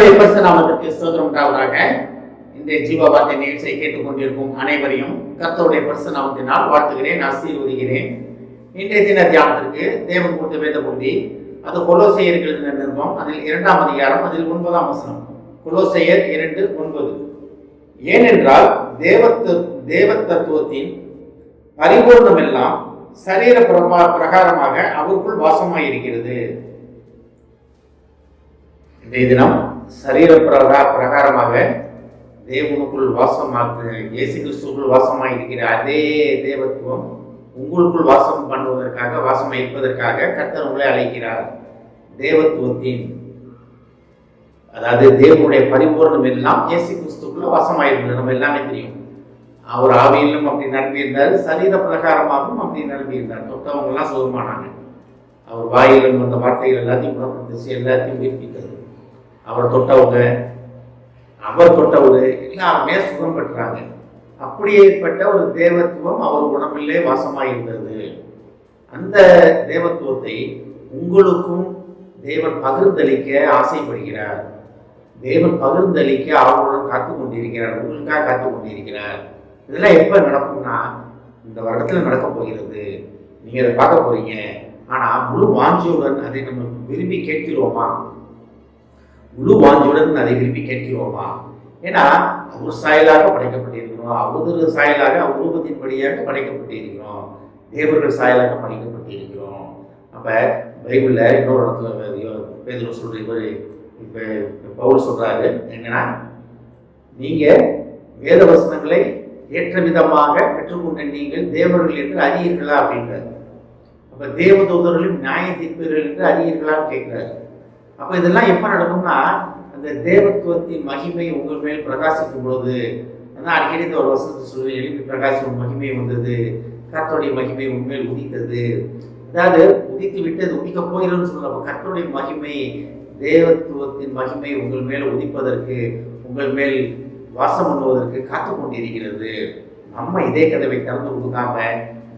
கர்த்தருடைய பரிசுத்த நாமத்திற்கு ஸ்தோத்திரம் உண்டாவதாக. இந்த ஜீவ வார்த்தை நிகழ்ச்சியை கேட்டுக்கொண்டிருக்கும் அனைவரையும் கர்த்தருடைய பரிசுத்த நாமத்தினால் வாழ்த்துகிறேன், ஆசீர்வதிக்கிறேன். இன்றைய தின தியானத்திற்கு தேவன் கொடுத்த வேத பகுதி அது கொலோசையர் எழுதின நிருபம், அதில் 2ஆம் அதிகாரம், அதில் 9ஆம் வசனம். கொலோசையர் 2:9. ஏனென்றால் தேவத்தத்துவத்தின் பரிபூர்ணம் எல்லாம் சரீர பிரகாரமாக அவருக்குள் வாசமாயிருக்கிறது. இன்றைய தினம் சரீர பிரகாரமாக தேவனுக்குள் வாசமாக, இயேசு கிறிஸ்துக்குள் வாசமாயிருக்கிற அதே தேவத்துவம் உங்களுக்குள் வாசம் பண்ணுவதற்காக, வாசமாக இருப்பதற்காக கர்த்தர் உங்களை அழைக்கிறார். தேவத்துவத்தின், அதாவது தேவனுடைய பரிபூர்ணம் எல்லாம் இயேசு கிறிஸ்துக்குள்ள வாசமாயிருந்தது. நம்ம எல்லாமே தெரியும். அவர் ஆவியிலும் அப்படி நிரம்பியிருந்தார், சரீர பிரகாரமாகவும் அப்படி நிரம்பியிருந்தார். தொட்டவங்க எல்லாம் சுகமானாங்க. அவர் வாயிலும் வந்த வார்த்தைகள் எல்லாத்தையும் குணப்படுத்தி எல்லாத்தையும் உயிர்ப்பித்தது. அவர் தொட்டவங்க எல்லாருமே சுகம் பெற்றாங்க. அப்படியேற்பட்ட ஒரு தேவத்துவம் அவர் உடம்பிலே வாசமாயிருந்தது. அந்த தேவத்துவத்தை உங்களுக்கும் தேவன் பகிர்ந்தளிக்க ஆசைப்படுகிறார். தேவன் பகிர்ந்தளிக்க அவர்களுடன் காத்து கொண்டிருக்கிறார், உங்களுக்காக காத்து கொண்டிருக்கிறார். இதெல்லாம் எப்ப நடக்கும்னா, இந்த வருடத்துல நடக்க போகிறது. நீங்க அதை பார்க்க போறீங்க. ஆனா முழு வாஞ்சியுடன் அதை நம்ம விரும்பி கேட்கிறோமா? முழு வாஞ்சியுடன் அதை விரும்பி கேட்கிறோமா? ஏன்னா அவர் சாயலாக படைக்கப்பட்டிருக்கிறோம், அவரு சாயலாக உருவத்தின்படியாக படைக்கப்பட்டிருக்கிறோம், தேவர்கள் சாயலாக படைக்கப்பட்டிருக்கிறோம். அப்ப பைபிள்ல இன்னொரு இடத்துல பேதுரு சொல்ற, இப்ப பவுல் சொல்றாரு என்னன்னா, நீங்க வேத வசனங்களை ஏற்ற விதமாக பெற்றுக்கொண்ட நீங்கள் தேவர்கள் என்று அறியீர்களா அப்படின்றாரு. அப்ப தேவதூதர்களும் நியாய தீர்ப்பீர்கள் என்று அறியீர்களான்னு கேட்கிறாரு. அப்ப இதெல்லாம் எப்ப நடக்கும்னா, அந்த தேவத்துவத்தின் மகிமை உங்கள் மேல் பிரகாசிக்கும் பொழுது, அதான் அடிக்கடி இந்த ஒரு வசனத்தை சொல்லி, எழுப்பி பிரகாசம் மகிமை வந்தது, கர்த்தருடைய மகிமை உண்மையில் உதித்தது. அதாவது உதித்து விட்டது, உதிக்க போகிறோம்னு சொல்லலாம். கர்த்தருடைய மகிமை, தேவத்துவத்தின் மகிமை உங்கள் மேல் உதிப்பதற்கு, உங்கள் மேல் வாசம் பண்ணுவதற்கு காத்து கொண்டிருக்கிறது. நம்ம இதே கதவை திறந்து கொடுக்காம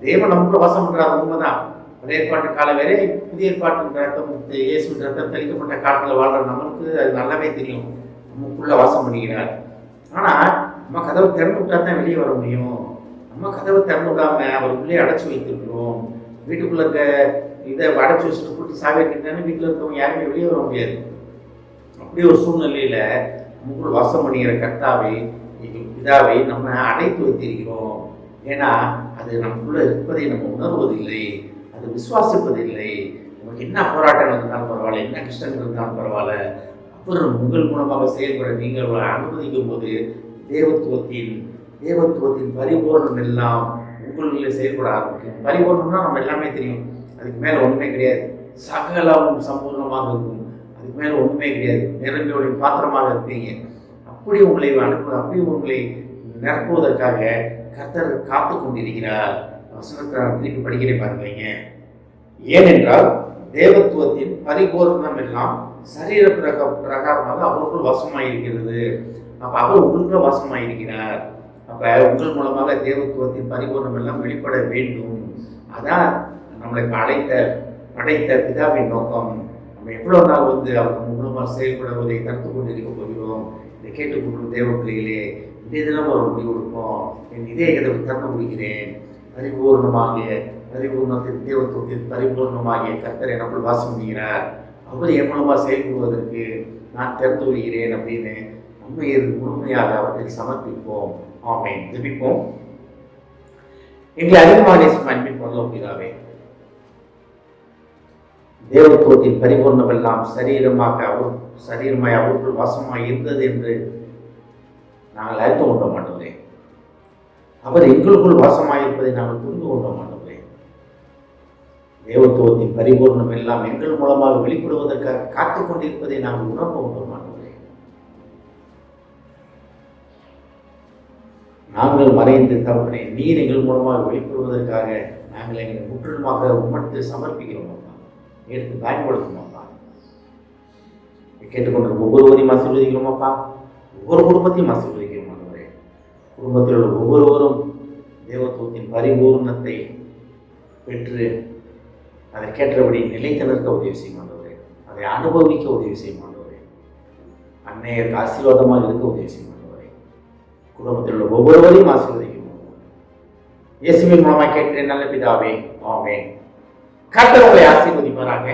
தேவன் நமக்குள்ள வாசம் பண்றாரு. உண்மைதான். பழைய ஏற்பாட்டு காலம் வேற, புதிய ஏற்பாட்டு ரத்தம், இயேசு ரத்தம் தெளிக்கப்பட்ட காலத்தில் வாழ்ற நம்மளுக்கு அது நல்லாவே தெரியும். நமக்குள்ள வாசம் பண்ணிக்கிறார். ஆனா நம்ம கதவை திறந்து விட்டா தான் வெளியே வர முடியும். நம்ம கதவை திறந்து விடாம அவர் உள்ளே அடைச்சி வைத்திருக்கிறோம். வீட்டுக்குள்ள இருக்க இதை அடைச்சி வச்சுட்டு கூட்டி சாவிட்டானே வீட்டில் இருக்கவங்க யாருமே வெளியே வர முடியாது. அப்படி ஒரு சூழ்நிலையில நமக்குள் வாசம் பண்ணுகிற கர்த்தாவை, பிதாவை நம்ம அடைத்து வைத்திருக்கிறோம். ஏன்னா அது நமக்குள்ள இருப்பதை நம்ம உணர்வதில்லை, அது விசுவாசிப்பதில்லை. நமக்கு என்ன போராட்டங்கள் இருந்தாலும் பரவாயில்ல, என்ன கஷ்டங்கள் இருந்தாலும் பரவாயில்ல, அப்புறம் உங்கள் மூலமாக செயல்பட நீங்கள் அனுமதிக்கும் போது தேவத்துவத்தின் பரிபூர்ணம் எல்லாம் உங்களுக்குள்ளே செயல்பட ஆரம்பிக்கும். பரிபூர்ணம்னா நம்ம எல்லாமே தெரியும், அதுக்கு மேலே ஒன்றுமே கிடையாது. சகலமும் சம்பூர்ணமாக இருக்கும், அதுக்கு மேலே ஒன்றுமே கிடையாது. நிரம்பியோடைய பாத்திரமாக இருப்பீங்க. அப்படி உங்களை நிரப்புவதற்காக கர்த்தர் காத்து கொண்டிருக்கிறார். வசனத்தை திருப்பி படிக்கிறேன் பாருங்க. ஏனென்றால் தேவத்துவத்தின் பரிபூர்ணம் எல்லாம் சரீர பிரகாரமாக அவருக்குள் வாசமாயிருக்கிறது. அப்ப அவர் உங்களுக்குள்ள வாசமாயிருக்கிறார். அப்ப உங்கள் மூலமாக தேவத்துவத்தின் பரிபூர்ணம் எல்லாம் வெளிப்பட வேண்டும். அதான் நம்மளை படைத்த பிதாவின் நோக்கம். நம்ம எவ்வளவு நாள் அவர் மூலமாக செயல்படுவதை தடுத்து கொண்டிருக்க போகிறோம். இதை கேட்டுக்கொண்டு தேவ பிள்ளைகளே, இந்த தினம் ஒரு முடிவு கொடுப்போம். என் இதே கதவை திறந்து முடிக்கிறேன். பரிபூர்ணத்தின் தேவத்துவத்தின் பரிபூர்ணமாகிய கர்த்தர் எனக்குள் வாசம் பண்ணுகிறார். அவர் என் மூலமாக செயல்படுவதற்கு நான் திறந்து வருகிறேன் அப்படின்னு உண்மையை முழுமையாக அவற்றில் சமர்ப்பிப்போம். ஆமென். ஜெபிப்போம். எங்களை அதிகமாக நேசிக்கும் அன்பின் பரலோக பிதாவே, தேவத்துவத்தின் பரிபூர்ணம் எல்லாம் சரீரமாய் அவருக்குள் வாசமாய் இருந்தது என்று நாங்கள் அறிந்து கொள்ள மாட்டோமே. அவர் எங்களுக்குள் வாசமாயிருப்பதை நாங்கள் புரிந்து கொள்ள மாட்டோமே. தேவத்துவத்தின் பரிபூர்ணம் எல்லாம் எங்கள் மூலமாக வெளிப்படுவதற்காக காத்துக் கொண்டிருப்பதை நாங்கள் உணர்ந்து கொள்ள மாட்டோமே. நாங்கள் மறைந்து தவறை நீர் எங்கள் மூலமாக வெளிப்படுவதற்காக நாங்கள் எங்களை முற்றிலுமாக உம்மத்தில் சமர்ப்பிக்கிறோம். எடுத்து பயன்படுத்தணுமாப்பா. கேட்டுக்கொண்டு ஒவ்வொருவரையும் ஆசீர்வதிக்கிறோமாப்பா. ஒவ்வொரு குடும்பத்தையும் ஆசீர்வதிக்கிறோம். குடும்பத்தில் உள்ள ஒவ்வொருவரும் தேவத்துவத்தின் பரிபூர்ணத்தை பெற்று அதற்கேற்றபடி நிலைத்து நிற்க உதவி செய்யும் ஆண்டவரே. அதை அனுபவிக்க உதவி செய்யும் ஆண்டவரே. அநேகருக்கு ஆசீர்வாதமாக இருக்க உதவி செய்யும் ஆண்டவரே. குடும்பத்தில் உள்ள ஒவ்வொருவரையும் ஆசீர்வதிக்கும். இயேசுவின் மூலமாக கேட்கிறேன் நல்ல பிதாவே, ஆமென். கர்த்தர் உங்களை ஆசீர்வதிப்பாராக.